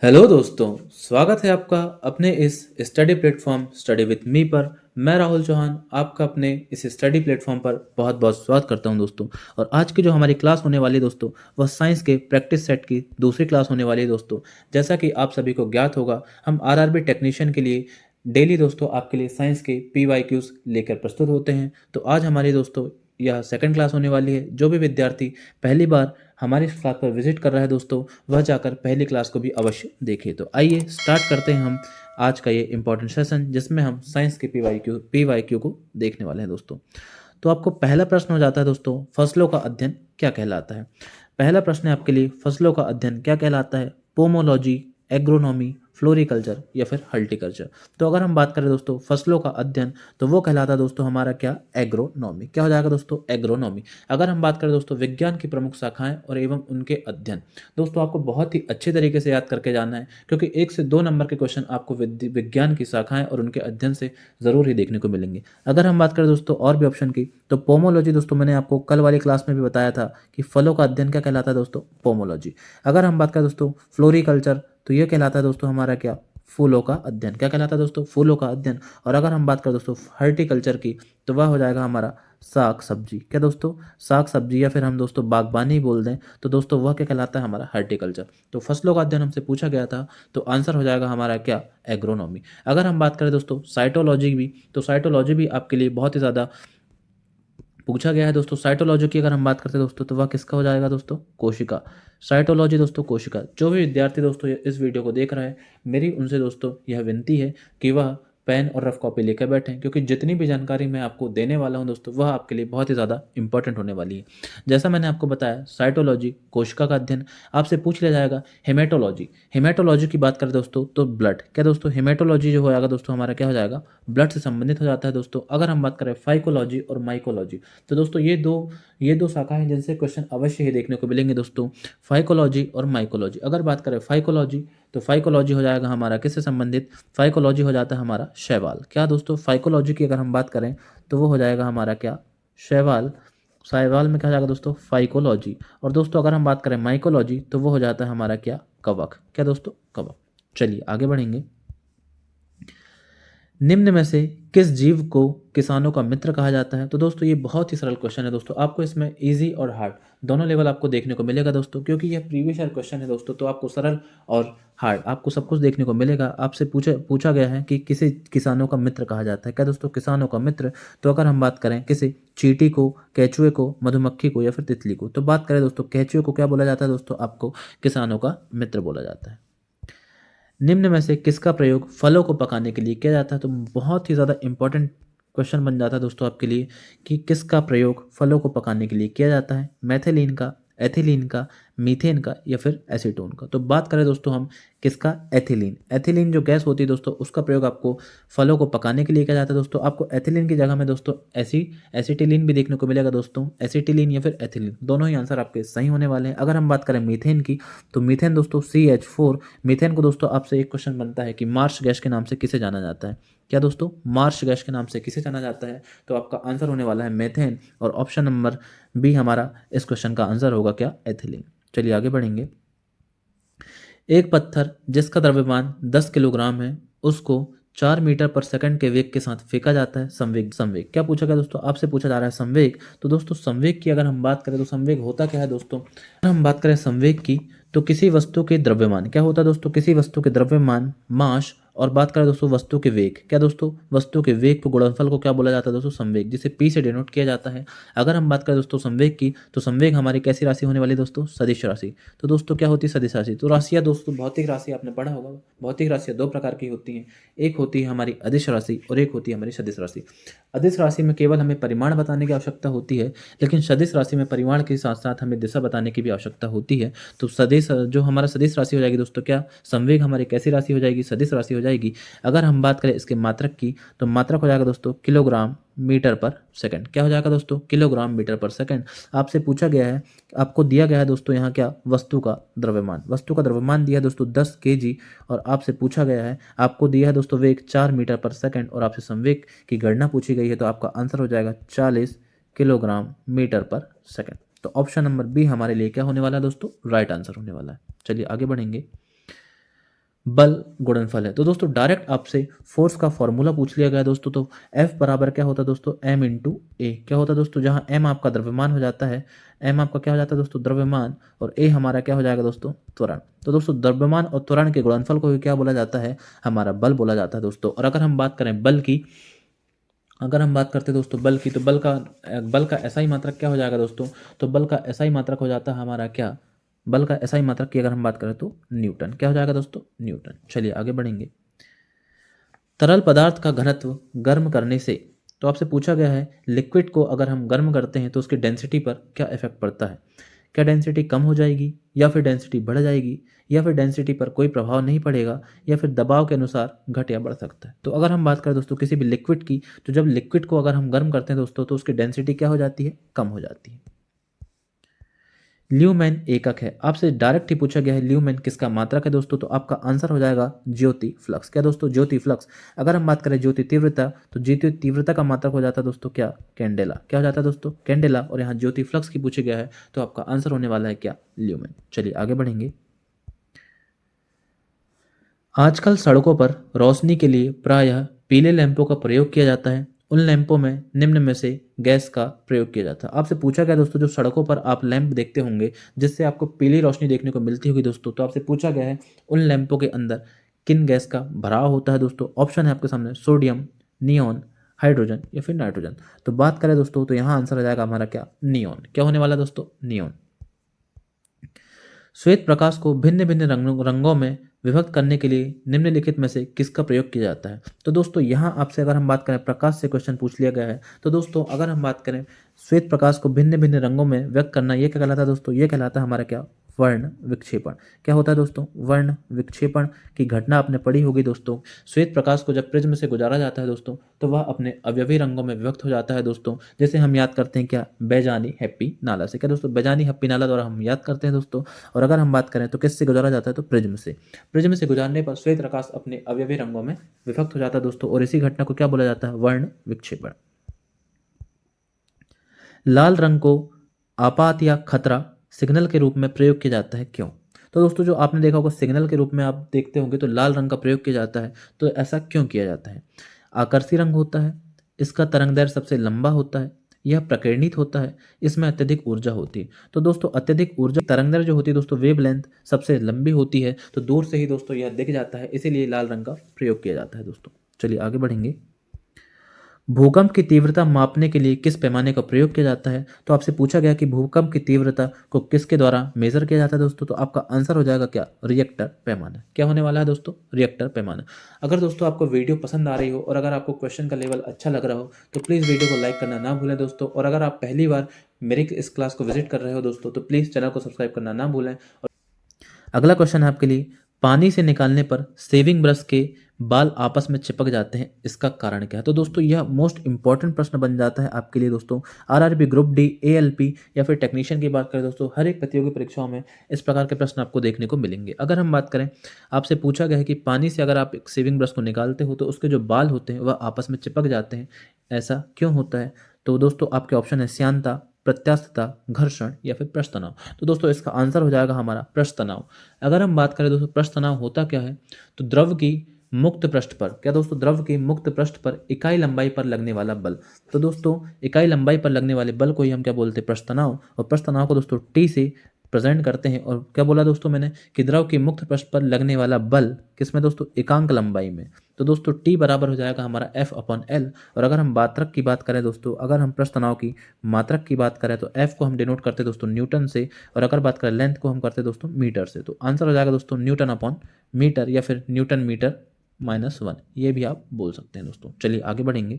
Hello दोस्तों, स्वागत है आपका अपने इस study platform study with me पर। मैं राहुल चौहान आपका अपने इस स्टडी प्लेटफॉर्म पर बहुत बहुत स्वागत करता हूं दोस्तों। और आज की जो हमारी क्लास होने वाली है दोस्तों, वह साइंस के प्रैक्टिस सेट की दूसरी क्लास होने वाली है दोस्तों। जैसा कि आप सभी को ज्ञात होगा, हम आरआरबी टेक्नीशियन के लिए डेली दोस्तों आपके लिए साइंस के PYQs लेकर प्रस्तुत होते हैं। तो आज हमारी दोस्तों यह सेकंड क्लास होने वाली है। जो भी विद्यार्थी पहली बार हमारी इस क्लास पर विजिट कर रहा है दोस्तों, वह जाकर पहली क्लास को भी अवश्य देखे। तो आइए स्टार्ट करते हैं हम आज का ये इंपॉर्टेंट सेशन, जिसमें हम साइंस के पीवाईक्यू को देखने वाले हैं दोस्तों। तो आपको पहला प्रश्न हो जाता है दोस्तों, फसलों का अध्ययन क्या कहलाता है। पहला प्रश्न है आपके लिए, फसलों का अध्ययन क्या कहलाता है। पोमोलॉजी, एग्रोनॉमी, फ्लोरिकल्चर या फिर हर्टिकल्चर। तो अगर हम बात करें दोस्तों फसलों का अध्ययन, तो वो कहलाता है दोस्तों हमारा क्या, एग्रोनॉमी। क्या हो जाएगा दोस्तों, एग्रोनॉमी। अगर हम बात करें दोस्तों विज्ञान की प्रमुख शाखाएं और एवं उनके अध्ययन, दोस्तों आपको बहुत ही अच्छे तरीके से याद करके जाना है, क्योंकि 1 से 2 नंबर के क्वेश्चन आपको विज्ञान की शाखाएं और उनके अध्ययन से ज़रूर ही देखने को मिलेंगे। अगर हम बात करें दोस्तों और भी ऑप्शन की, तो पोमोलॉजी दोस्तों मैंने आपको कल वाली क्लास में भी बताया था कि फलों का अध्ययन क्या कहलाता है दोस्तों, पोमोलॉजी। अगर हम बात करें दोस्तों फ्लोरिकल्चर, तो ये कहलाता है दोस्तों हमारा क्या, फूलों का अध्ययन। क्या कहलाता है दोस्तों, फूलों का अध्ययन। और अगर हम बात करें दोस्तों हर्टिकल्चर की, तो वह हो जाएगा हमारा साग सब्जी। क्या दोस्तों, साग सब्जी, या फिर हम दोस्तों बागबानी बोल दें तो दोस्तों वह क्या कहलाता है, हमारा हर्टिकल्चर। तो फसलों का अध्ययन हमसे पूछा गया था, तो आंसर हो जाएगा हमारा क्या, एग्रोनॉमी। अगर हम बात करें दोस्तों साइटोलॉजी भी, तो साइटोलॉजी भी आपके लिए बहुत ही ज़्यादा पूछा गया है दोस्तों। साइटोलॉजी की अगर हम बात करते हैं दोस्तों, तो वह किसका हो जाएगा दोस्तों, कोशिका। साइटोलॉजी दोस्तों कोशिका। जो भी विद्यार्थी दोस्तों इस वीडियो को देख रहा है, मेरी उनसे दोस्तों यह विनती है कि वह पेन और रफ कॉपी लेकर बैठें, क्योंकि जितनी भी जानकारी मैं आपको देने वाला हूं दोस्तों, वह आपके लिए बहुत ही ज़्यादा इंपॉर्टेंट होने वाली है। जैसा मैंने आपको बताया, साइटोलॉजी कोशिका का अध्ययन। आपसे पूछ लिया जाएगा हेमेटोलॉजी। हेमेटोलॉजी की बात करें दोस्तों, तो ब्लड। क्या दोस्तों, हेमेटोलॉजी जो होगा दोस्तों हमारा क्या हो जाएगा, ब्लड से संबंधित हो जाता है दोस्तों। अगर हम बात करें फाइकोलॉजी और माइकोलॉजी, तो दोस्तों ये दो शाखाएं हैं जिनसे क्वेश्चन अवश्य ही देखने को मिलेंगे दोस्तों, फाइकोलॉजी और माइकोलॉजी। अगर बात करें फाइकोलॉजी, तो फाइकोलॉजी हो जाएगा हमारा किससे संबंधित, फाइकोलॉजी हो जाता है हमारा शैवाल। क्या दोस्तों, फाइकोलॉजी की अगर हम बात करें, तो वो हो जाएगा हमारा क्या, शैवाल। शैवाल में क्या हो जाएगा दोस्तों, फाइकोलॉजी। और दोस्तों अगर हम बात करें माइकोलॉजी, तो वो हो जाता है हमारा क्या, कवक। क्या दोस्तों, कवक। चलिए आगे बढ़ेंगे। निम्न में से किस जीव को किसानों का मित्र कहा जाता है। तो दोस्तों ये बहुत ही सरल क्वेश्चन है दोस्तों, आपको इसमें इजी और हार्ड दोनों लेवल आपको देखने को मिलेगा दोस्तों, क्योंकि यह प्रीवियस ईयर क्वेश्चन है दोस्तों। तो आपको सरल और हार्ड आपको सब कुछ देखने को मिलेगा। आपसे पूछा गया है कि किसे किसानों का मित्र कहा जाता है। क्या दोस्तों, किसानों का मित्र। तो अगर हम बात करें किसे, चींटी को, केंचुए को, मधुमक्खी को या फिर तितली को। तो बात करें दोस्तों केंचुए को क्या बोला जाता है दोस्तों, आपको किसानों का मित्र बोला जाता है। निम्न में से किसका प्रयोग फलों को पकाने के लिए किया जाता है। तो बहुत ही ज़्यादा इंपॉर्टेंट क्वेश्चन बन जाता है दोस्तों आपके लिए कि किसका प्रयोग फलों को पकाने के लिए किया जाता है। मैथिलीन का, एथिलीन का, मीथेन का या फिर एसीटोन का। तो बात करें दोस्तों हम किसका, एथिलीन। एथिलीन जो गैस होती है दोस्तों, उसका प्रयोग आपको फलों को पकाने के लिए किया जाता है दोस्तों। आपको एथिलीन की जगह में दोस्तों एसिटिलीन भी देखने को मिलेगा दोस्तों। एसिटिलीन या फिर एथिलीन, दोनों ही आंसर आपके सही होने वाले हैं। अगर हम बात करें मीथेन की, तो मीथेन दोस्तों CH4। मीथेन को दोस्तों आपसे एक क्वेश्चन बनता है कि मार्श गैस के नाम से किसे जाना जाता है। क्या दोस्तों, मार्श गैस के नाम से किसे जाना जाता है। तो आपका आंसर होने वाला है मेथेन, और ऑप्शन नंबर बी हमारा इस क्वेश्चन का आंसर होगा क्या, एथिलीन। चलिए आगे बढ़ेंगे। एक पत्थर जिसका द्रव्यमान 10 किलोग्राम है, उसको 4 मीटर पर सेकंड के वेग के साथ फेंका जाता है। संवेग। संवेग क्या पूछा गया दोस्तों, आपसे पूछा जा रहा है संवेग। तो दोस्तों संवेग की अगर हम बात करें, तो संवेग होता क्या है दोस्तों, अगर हम बात करें संवेग की, तो किसी वस्तु के द्रव्यमान, क्या होता है दोस्तों, किसी वस्तु के द्रव्यमान, मास, और बात करें दोस्तों वस्तु के वेग। क्या दोस्तों, वस्तु के वेग को गुणनफल को क्या बोला जाता है दोस्तों, संवेग, जिसे P से डिनोट किया जाता है। अगर हम बात करें दोस्तों संवेग की, तो संवेग हमारी कैसी राशि होने वाली है दोस्तों, सदिश राशि। तो दोस्तों क्या होती है, सदिश राशि। तो राशियाँ दोस्तों, भौतिक राशि आपने पढ़ा होगा, भौतिक राशियाँ 2 प्रकार की होती हैं। एक होती है हमारी अदिश राशि और एक होती है हमारी सदिश राशि। अदिश राशि में केवल हमें परिमाण बताने की आवश्यकता होती है, लेकिन सदिश राशि में परिमाण के साथ साथ हमें दिशा बताने की भी आवश्यकता होती है। तो सदिश, जो हमारा सदिश राशि हो जाएगी दोस्तों, क्या संवेग हमारी कैसी राशि हो जाएगी, सदिश राशि हो जाएगी। अगर हम बात करें इसके मात्रक की, तो मात्रक हो जाएगा दोस्तों किलोग्राम मीटर पर सेकंड। क्या हो जाएगा दोस्तों, किलोग्राम मीटर पर सेकंड। आपसे पूछा गया है, आपको दिया गया है दोस्तों यहाँ क्या, वस्तु का द्रव्यमान। वस्तु का द्रव्यमान दिया है दोस्तों 10 kg, और आपसे पूछा गया है, आपको दिया है दोस्तों वेग 4 मीटर पर सेकंड, और आपसे संवेग की गणना पूछी गई है। तो आपका आंसर हो जाएगा 40 किलोग्राम मीटर पर सेकंड। तो ऑप्शन नंबर बी हमारे लिए क्या होने वाला है दोस्तों, राइट आंसर होने वाला है। चलिए आगे बढ़ेंगे। बल गुणनफल है। तो दोस्तों डायरेक्ट आपसे फोर्स का फॉर्मूला पूछ लिया गया दोस्तों, तो F बराबर क्या होता है दोस्तों, m इंटू ए। क्या होता है दोस्तों, जहाँ m आपका द्रव्यमान हो जाता है, m आपका क्या हो जाता है दोस्तों, द्रव्यमान, और a हमारा क्या हो जाएगा दोस्तों, त्वरण। तो दोस्तों द्रव्यमान और त्वरण के गुणनफल को भी क्या बोला जाता है, हमारा बल बोला जाता है दोस्तों। और अगर हम बात करें बल की, अगर हम बात करते हैं दोस्तों बल की, तो बल का SI मात्रक क्या हो जाएगा दोस्तों, तो बल का SI मात्रक हो जाता है हमारा क्या, बल का SI मात्रक की अगर हम बात करें तो न्यूटन। क्या हो जाएगा दोस्तों, न्यूटन। चलिए आगे बढ़ेंगे। तरल पदार्थ का घनत्व गर्म करने से, तो आपसे पूछा गया है लिक्विड को अगर हम गर्म करते हैं तो उसकी डेंसिटी पर क्या इफेक्ट पड़ता है। क्या डेंसिटी कम हो जाएगी, या फिर डेंसिटी बढ़ जाएगी, या फिर डेंसिटी पर कोई प्रभाव नहीं पड़ेगा, या फिर दबाव के अनुसार घट या बढ़ सकता है। तो अगर हम बात करें दोस्तों किसी भी लिक्विड की, तो जब लिक्विड को अगर हम गर्म करते हैं दोस्तों तो उसकी डेंसिटी क्या हो जाती है, कम हो जाती है। ल्यूमेन एकक है, आपसे डायरेक्ट ही पूछा गया है ल्यूमेन किसका मात्रक है दोस्तों, तो आपका आंसर हो जाएगा ज्योति फ्लक्स। क्या दोस्तों, ज्योति फ्लक्स। अगर हम बात करें ज्योति तीव्रता, तो ज्योति तीव्रता का मात्रक हो जाता है दोस्तों क्या, कैंडेला। क्या हो जाता है दोस्तों, कैंडेला। और यहाँ ज्योति फ्लक्स की पूछा गया है, तो आपका आंसर होने वाला है क्या, ल्यूमेन। चलिए आगे बढ़ेंगे। आजकल सड़कों पर रोशनी के लिए प्रायः पीले लैंपों का प्रयोग किया जाता है। उन लैंपों में निम्न में से गैस का प्रयोग किया जाता है। आपसे पूछा गया दोस्तों, जो सड़कों पर आप लैंप देखते होंगे जिससे आपको पीली रोशनी देखने को मिलती होगी दोस्तों, तो आपसे पूछा गया है उन लैंपों के अंदर किन गैस का भराव होता है दोस्तों। ऑप्शन है आपके सामने, सोडियम, नियॉन, हाइड्रोजन या फिर नाइट्रोजन। तो बात करें दोस्तों तो यहाँ आंसर हो जाएगा हमारा क्या, नियॉन। क्या होने वाला है दोस्तों, नियॉन। श्वेत प्रकाश को भिन्न भिन्न रंगों में विभक्त करने के लिए निम्नलिखित में से किसका प्रयोग किया जाता है। तो दोस्तों यहाँ आपसे अगर हम बात करें प्रकाश से क्वेश्चन पूछ लिया गया है, तो दोस्तों अगर हम बात करें श्वेत प्रकाश को भिन्न भिन्न रंगों में व्यक्त करना, ये क्या कहलाता है दोस्तों, ये कहलाता है हमारा क्या, वर्ण विक्षेपण। क्या होता है दोस्तों, वर्ण विक्षेपण की घटना आपने पढ़ी होगी दोस्तों। श्वेत प्रकाश को जब प्रिज्म से गुजारा जाता है दोस्तों, तो वह अपने अवयवी रंगों में विभक्त हो जाता है दोस्तों। जैसे हम याद करते हैं क्या, बेजानी हैप्पी नाला से। क्या दोस्तों, बेजानी हैप्पी नाला द्वारा हम याद करते हैं दोस्तों। और अगर हम बात करें तो किससे गुजारा जाता है, तो प्रिज्म से। प्रिज्म से गुजारने पर श्वेत प्रकाश अपने अवयवी रंगों में विभक्त हो जाता है दोस्तों, और इसी घटना को क्या बोला जाता है, वर्ण विक्षेपण। लाल रंग को आपात या खतरा सिग्नल के रूप में प्रयोग किया जाता है, क्यों। तो दोस्तों जो आपने देखा होगा सिग्नल के रूप में आप देखते होंगे तो लाल रंग का प्रयोग किया जाता है, तो ऐसा क्यों किया जाता है। आकर्षी रंग होता है, इसका तरंगदैर्घ्य सबसे लंबा होता है, यह प्रकीर्णित होता है, इसमें अत्यधिक ऊर्जा होती है। तो दोस्तों अत्यधिक ऊर्जा, तरंगदैर्घ्य जो होती है दोस्तों, वेव लेंथ सबसे लंबी होती है, तो दूर से ही दोस्तों यह दिख जाता है, इसीलिए लाल रंग का प्रयोग किया जाता है दोस्तों। चलिए आगे बढ़ेंगे। भूकंप की तीव्रता मापने के लिए किस पैमाने का प्रयोग किया जाता है। तो आपसे पूछा गया कि भूकंप की तीव्रता को किसके द्वारा मेजर किया जाता है दोस्तों, तो आपका आंसर हो जाएगा क्या, रिएक्टर पैमाना। क्या होने वाला है दोस्तों, रिएक्टर पैमाना। अगर दोस्तों आपको वीडियो पसंद आ रही हो और अगर आपको क्वेश्चन का लेवल अच्छा लग रहा हो तो प्लीज़ वीडियो को लाइक करना ना भूलें दोस्तों। और अगर आप पहली बार मेरी इस क्लास को विजिट कर रहे हो दोस्तों, तो प्लीज़ चैनल को सब्सक्राइब करना ना भूलें। अगला क्वेश्चन है आपके लिए, पानी से निकालने पर सेविंग ब्रश के बाल आपस में चिपक जाते हैं, इसका कारण क्या है। तो दोस्तों यह मोस्ट इंपॉर्टेंट प्रश्न बन जाता है आपके लिए दोस्तों। आरआरबी ग्रुप डी, एएलपी या फिर टेक्नीशियन की बात करें दोस्तों, हर एक प्रतियोगी परीक्षाओं में इस प्रकार के प्रश्न आपको देखने को मिलेंगे। अगर हम बात करें, आपसे पूछा गया है कि पानी से अगर आप एक सेविंग ब्रश को निकालते हो तो उसके जो बाल होते हैं वह आपस में चिपक जाते हैं, ऐसा क्यों होता है। तो दोस्तों आपके ऑप्शन है श्यानता, प्रत्यास्थता, घर्षण या फिर पृष्ठ तनाव। तो दोस्तों इसका आंसर हो जाएगा हमारा पृष्ठ तनाव। अगर हम बात करें दोस्तों पृष्ठ तनाव होता क्या है, तो द्रव की मुक्त पृष्ठ पर, क्या दोस्तों, द्रव की मुक्त पृष्ठ पर इकाई लंबाई पर लगने वाला बल। तो दोस्तों इकाई लंबाई पर लगने वाले बल को ही हम क्या बोलते हैं, पृष्ठ तनाव। और पृष्ठ तनाव को दोस्तों टी से प्रेजेंट करते हैं। और क्या बोला दोस्तों मैंने, कि द्रव की मुक्त पृष्ठ पर लगने वाला बल किसमें दोस्तों, एकांक लंबाई में। तो दोस्तों टी बराबर हो जाएगा हमारा F/L। और अगर हम मात्रक की बात करें दोस्तों, अगर हम पृष्ठ तनाव की मात्रक की बात करें तो F को हम डिनोट करते हैं दोस्तों न्यूटन से, और अगर बात करें लेंथ को हम करते हैं दोस्तों मीटर से। तो आंसर हो जाएगा दोस्तों N/मीटर या फिर N/-1, ये भी आप बोल सकते हैं दोस्तों। चलिए आगे बढ़ेंगे।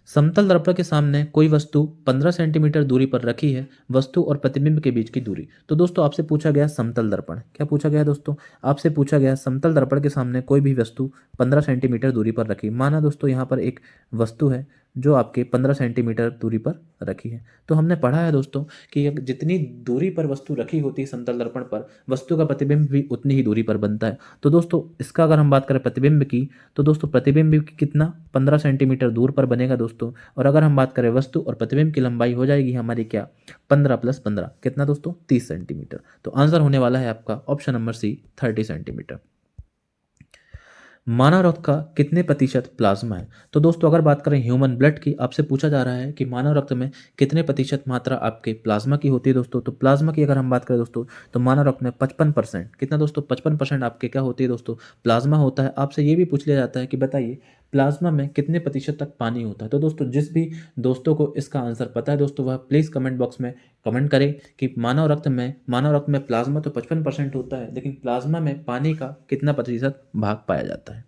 समतल दर्पण के सामने कोई वस्तु 15 सेंटीमीटर दूरी पर रखी है, वस्तु और प्रतिबिंब के बीच की दूरी। तो दोस्तों आपसे पूछा गया समतल दर्पण, क्या पूछा गया दोस्तों, आपसे पूछा गया समतल दर्पण के सामने कोई भी वस्तु 15 सेंटीमीटर दूरी पर रखी। माना दोस्तों यहाँ पर एक वस्तु है जो आपके 15 सेंटीमीटर दूरी पर रखी है। तो हमने पढ़ा है दोस्तों कि जितनी दूरी पर वस्तु रखी होती है समतल दर्पण पर, वस्तु का प्रतिबिंब भी उतनी ही दूरी पर बनता है। तो दोस्तों इसका अगर हम बात करें प्रतिबिंब की, तो दोस्तों प्रतिबिंब भी कितना, 15 सेंटीमीटर दूर पर बनेगा दोस्तों। और अगर हम बात करें वस्तु और प्रतिबिंब की लंबाई हो जाएगी हमारी क्या, 15 + 15 कितना दोस्तों, 30 सेंटीमीटर। तो आंसर होने वाला है आपका ऑप्शन नंबर सी, 30 सेंटीमीटर। मानव रक्त का कितने प्रतिशत प्लाज्मा है? तो दोस्तों अगर बात करें ह्यूमन ब्लड की, आपसे पूछा जा रहा है कि मानव रक्त में कितने प्रतिशत मात्रा आपके प्लाज्मा की होती है दोस्तों। तो प्लाज्मा की अगर हम बात करें दोस्तों, तो मानव रक्त में 55%, कितना दोस्तों, 55% आपके क्या होती है दोस्तों, प्लाज्मा होता है। आपसे ये भी पूछ लिया जाता है कि बताइए प्लाज्मा में कितने प्रतिशत तक पानी होता है। तो दोस्तों जिस भी दोस्तों को इसका आंसर पता है दोस्तों, वह प्लीज़ कमेंट बॉक्स में कमेंट करें कि मानव रक्त में प्लाज्मा तो 55% होता है, लेकिन प्लाज्मा में पानी का कितना प्रतिशत भाग पाया जाता है।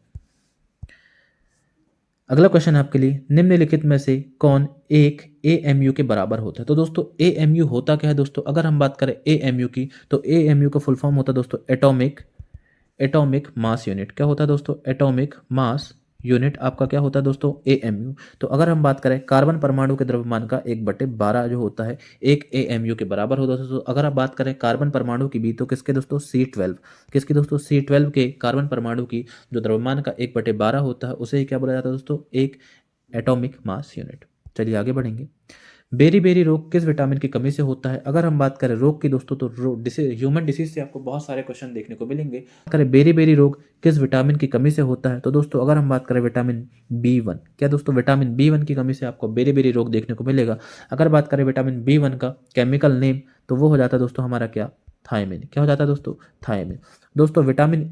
अगला क्वेश्चन है आपके लिए, निम्नलिखित में से कौन एक एएमयू के बराबर होता है? तो दोस्तों एएमयू होता क्या है दोस्तों? अगर हम बात करें एएमयू की, तो एएमयू का फुल फॉर्म होता है दोस्तों एटॉमिक एटॉमिक मास यूनिट। क्या होता है दोस्तों? एटॉमिक मास यूनिट आपका क्या होता है दोस्तों? एएमयू। तो अगर हम बात करें कार्बन परमाणु के द्रव्यमान का 1/12 जो होता है, एक एएमयू के बराबर होता है दोस्तों। अगर आप बात करें कार्बन परमाणु की भी, तो किसके दोस्तों? C12। किसकी दोस्तों? C12 के कार्बन परमाणु की जो द्रव्यमान का 1/12 होता है, उसे ही क्या बोला जाता है दोस्तों? एक एटॉमिक मास यूनिट। चलिए आगे बढ़ेंगे। बेरी बेरी रोग किस विटामिन की कमी से होता है? अगर हम बात करें रोग की दोस्तों, तो ह्यूमन डिसीज से आपको बहुत सारे क्वेश्चन देखने को मिलेंगे। करें बेरी बेरी रोग किस विटामिन की कमी से होता है? तो दोस्तों अगर हम बात करें विटामिन B1, क्या दोस्तों विटामिन B1 की कमी से आपको बेरी बेरी रोग देखने को मिलेगा। अगर बात करें विटामिन B1 का केमिकल नेम, तो वो हो जाता है दोस्तों हमारा क्या? थायमिन। क्या हो जाता है दोस्तों? थायमिन। दोस्तों विटामिन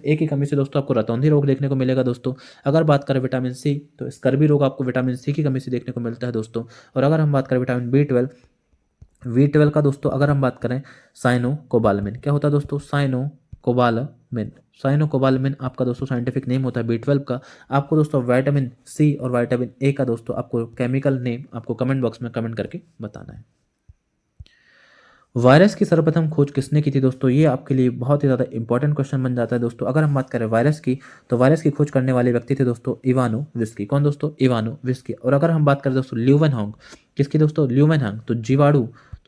ए की कमी से दोस्तों आपको रतौंधी रोग देखने को मिलेगा दोस्तों। अगर बात करें विटामिन सी, तो स्कर्वी रोग आपको विटामिन सी की कमी से देखने को मिलता है दोस्तों। और अगर हम बात करें विटामिन बी ट्वेल्व का दोस्तों, अगर हम बात करें साइनोकोबालामिन, क्या होता है दोस्तों? साइनोकोबालामिन आपका दोस्तों साइंटिफिक नेम होता है बी ट्वेल्व का। आपको दोस्तों विटामिन सी और विटामिन ए का दोस्तों आपको केमिकल नेम आपको कमेंट बॉक्स में कमेंट करके बताना है। वायरस की सर्वप्रथम खोज किसने की थी दोस्तों? ये आपके लिए बहुत ही ज़्यादा इंपॉर्टेंट क्वेश्चन बन जाता है दोस्तों। अगर हम बात करें वायरस की, तो वायरस की खोज करने वाले व्यक्ति थे दोस्तों इवानोविस्की। कौन दोस्तों? इवानोविस्की। और अगर हम बात करें दोस्तों ल्यूवेनहोंग, किसकी दोस्तों? ल्यूवेनहोंग। तो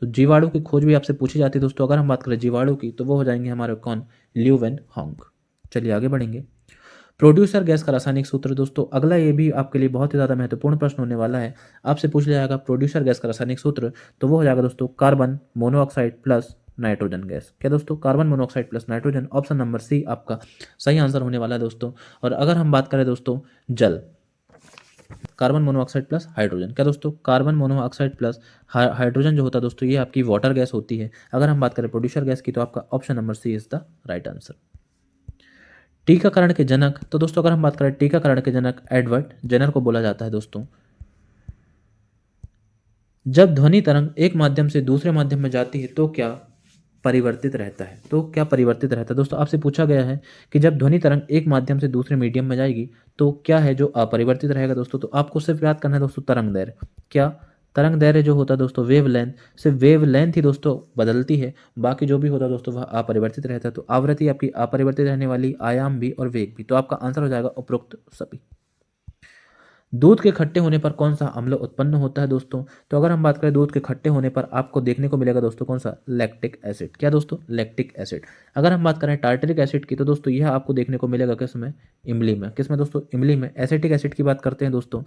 जीवाणु की खोज भी आपसे पूछी जाती है दोस्तों। अगर हम बात करें जीवाणु की, तो वो हो जाएंगे हमारे कौन? ल्यूवेनहोंग। चलिए आगे बढ़ेंगे। प्रोड्यूसर गैस का रासायनिक सूत्र दोस्तों, अगला ये भी आपके लिए बहुत ही ज़्यादा महत्वपूर्ण प्रश्न होने वाला है। आपसे पूछ लिया जाएगा प्रोड्यूसर गैस का रासायनिक सूत्र, तो वो हो जाएगा दोस्तों carbon monoxide plus nitrogen gas. क्या दोस्तों? Carbon monoxide plus nitrogen. Option number C आपका सही आंसर होने वाला है दोस्तों। और अगर हम बात करें दोस्तों जल, कार्बन मोनोऑक्साइड प्लस हाइड्रोजन। क्या दोस्तों? कार्बन मोनोऑक्साइड प्लस हाइड्रोजन जो होता है दोस्तों, ये आपकी वाटर गैस होती है। अगर हम बात करें प्रोड्यूसर गैस की, तो आपका option number C is the right answer. टीकाकरण के जनक, तो दोस्तों अगर हम बात करें टीकाकरण के जनक, एडवर्ड जेनर को बोला जाता है दोस्तों। जब ध्वनि तरंग एक माध्यम से दूसरे माध्यम में जाती है, तो क्या परिवर्तित रहता है? तो क्या परिवर्तित रहता है दोस्तों? आपसे पूछा गया है कि जब ध्वनि तरंग एक माध्यम से दूसरे मीडियम में जाएगी, तो क्या है जो अपरिवर्तित रहेगा दोस्तों? तो आपको सिर्फ याद करना है दोस्तों तरंग दैर्घ्य। क्या? तरंग दैर्घ्य जो होता है दोस्तों, वेव लेंथ, सिर्फ वेव लेंथ ही दोस्तों बदलती है, बाकी जो भी होता है दोस्तों वह अपरिवर्तित रहता है। तो आवृत्ति आपकी अपरिवर्तित रहने वाली, आयाम भी और वेग भी। तो आपका आंसर हो जाएगा उपरोक्त सभी। दूध के खट्टे होने पर कौन सा अम्ल उत्पन्न होता है दोस्तों? तो अगर हम बात करें दूध के खट्टे होने पर, आपको देखने को मिलेगा दोस्तों कौन सा? Lactic acid. क्या दोस्तों? Lactic acid. अगर हम बात करें टार्टरिक एसिड की, तो दोस्तों यह आपको देखने को मिलेगा किस में? इमली में। किस में दोस्तों? इमली में। एसिटिक एसिड की बात करते हैं दोस्तों,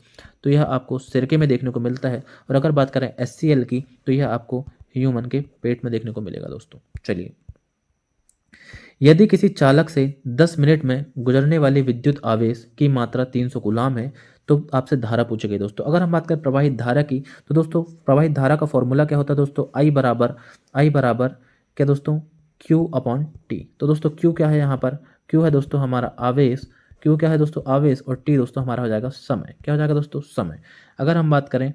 तो यह आपको सिरके में देखने को मिलता है। और अगर बात करें HCl की, तो यह आपको ह्यूमन के पेट में देखने को मिलेगा दोस्तों। चलिए, यदि किसी चालक से 10 मिनट में गुजरने वाली विद्युत आवेश की मात्रा 300 कूलाम है, तो आपसे धारा पूछी गई दोस्तों। अगर हम बात करें प्रवाहित धारा की, तो दोस्तों प्रवाहित धारा का फॉर्मूला क्या होता है दोस्तों? I बराबर क्या दोस्तों? Q/T। तो दोस्तों Q क्या है यहाँ पर? Q है दोस्तों हमारा आवेश। Q क्या है दोस्तों? आवेश। और T दोस्तों हमारा हो जाएगा समय। क्या हो जाएगा दोस्तों? समय। अगर हम बात करें,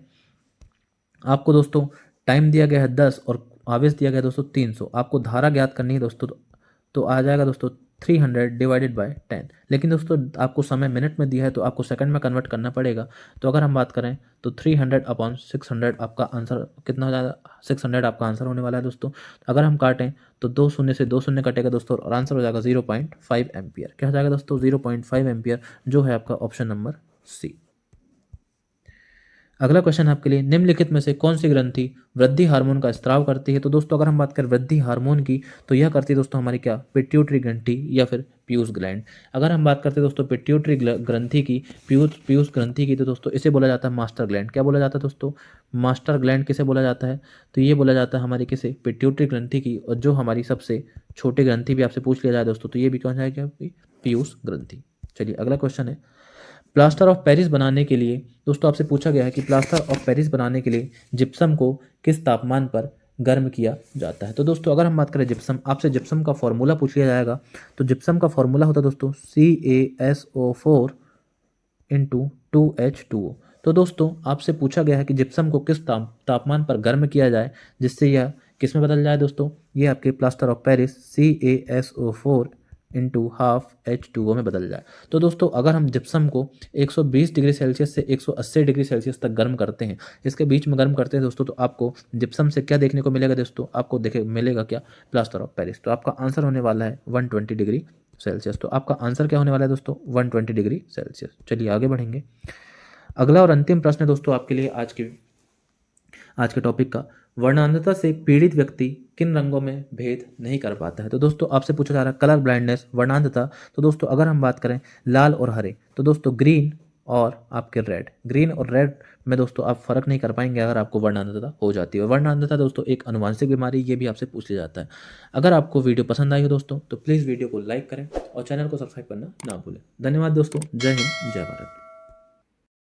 आपको दोस्तों टाइम दिया गया है 10 और आवेश दिया गया है दोस्तों 300, आपको धारा ज्ञात करनी है दोस्तों। तो आ जाएगा दोस्तों 300 डिवाइडेड बाय 10। लेकिन दोस्तों आपको समय मिनट में दिया है, तो आपको सेकंड में कन्वर्ट करना पड़ेगा। तो अगर हम बात करें, तो 300/600 आपका आंसर कितना हो जाएगा? 600 आपका आंसर होने वाला है दोस्तों। अगर हम काटें, तो 2 शून्य से 2 शून्य कटेगा दोस्तों, और आंसर हो जाएगा 0.5 एम्पियर। क्या हो जाएगा दोस्तों? 0.5 एम्पियर, जो है आपका ऑप्शन नंबर सी। अगला क्वेश्चन आपके लिए, निम्नलिखित में से कौन सी ग्रंथि वृद्धि हार्मोन का स्त्राव करती है? तो दोस्तों अगर हम बात करें वृद्धि हार्मोन की, तो यह करती है दोस्तों हमारी क्या? पिट्यूटरी ग्रंथि या फिर पीयूष ग्लैंड। अगर हम बात करते हैं दोस्तों पिट्यूटरी ग्रंथि की, पीयूष ग्रंथि की, तो दोस्तों इसे बोला जाता है मास्टर ग्लैंड। क्या बोला जाता है दोस्तों? मास्टर ग्लैंड किसे बोला जाता है? तो ये बोला जाता है हमारी किसे? पिट्यूटरी ग्रंथि की। और जो हमारी सबसे छोटी ग्रंथि भी आपसे पूछ लिया जाए दोस्तों, तो ये भी कौन जाएगी आपकी? पीयूष ग्रंथि। चलिए अगला क्वेश्चन है, प्लास्टर ऑफ पेरिस बनाने के लिए दोस्तों आपसे पूछा गया है कि प्लास्टर ऑफ पेरिस बनाने के लिए जिप्सम को किस तापमान पर गर्म किया जाता है। तो दोस्तों अगर हम बात करें जिप्सम, आपसे जिप्सम का फॉर्मूला पूछ लिया जाएगा। तो जिप्सम का फॉर्मूला होता है दोस्तों CaSO4 इंटू 2H2O। तो दोस्तों आपसे पूछा गया है कि जिप्सम को किस तापमान पर गर्म किया जाए जिससे यह किस में बदल जाए। दोस्तों ये आपके plaster of Paris CaSO4 into half H2O में बदल जाए। तो दोस्तों अगर हम जिप्सम को 120 डिग्री सेल्सियस से 180 डिग्री सेल्सियस तक गर्म करते हैं, इसके बीच में गर्म करते हैं दोस्तों, तो आपको जिप्सम से क्या देखने को मिलेगा दोस्तों, आपको देखे मिलेगा क्या, प्लास्टर ऑफ पेरिस। तो आपका आंसर होने वाला है 120 डिग्री सेल्सियस। तो आपका आंसर क्या होने वाला है दोस्तों, 120 डिग्री सेल्सियस। चलिए आगे बढ़ेंगे। अगला और अंतिम प्रश्न है दोस्तों आपके लिए आज के टॉपिक का, वर्णांधता से पीड़ित व्यक्ति किन रंगों में भेद नहीं कर पाता है। तो दोस्तों आपसे पूछा जा रहा है कलर ब्लाइंडनेस, वर्णांधता। तो दोस्तों अगर हम बात करें लाल और हरे, तो दोस्तों ग्रीन और आपके रेड, ग्रीन और रेड में दोस्तों आप फर्क नहीं कर पाएंगे अगर आपको वर्णांधता हो जाती है। वर्णांधता दोस्तों एक अनुवांशिक बीमारी, ये भी आपसे पूछ लिया जाता है। अगर आपको वीडियो पसंद आई हो दोस्तों तो प्लीज़ वीडियो को लाइक करें और चैनल को सब्सक्राइब करना ना भूलें। धन्यवाद दोस्तों, जय हिंद, जय भारत।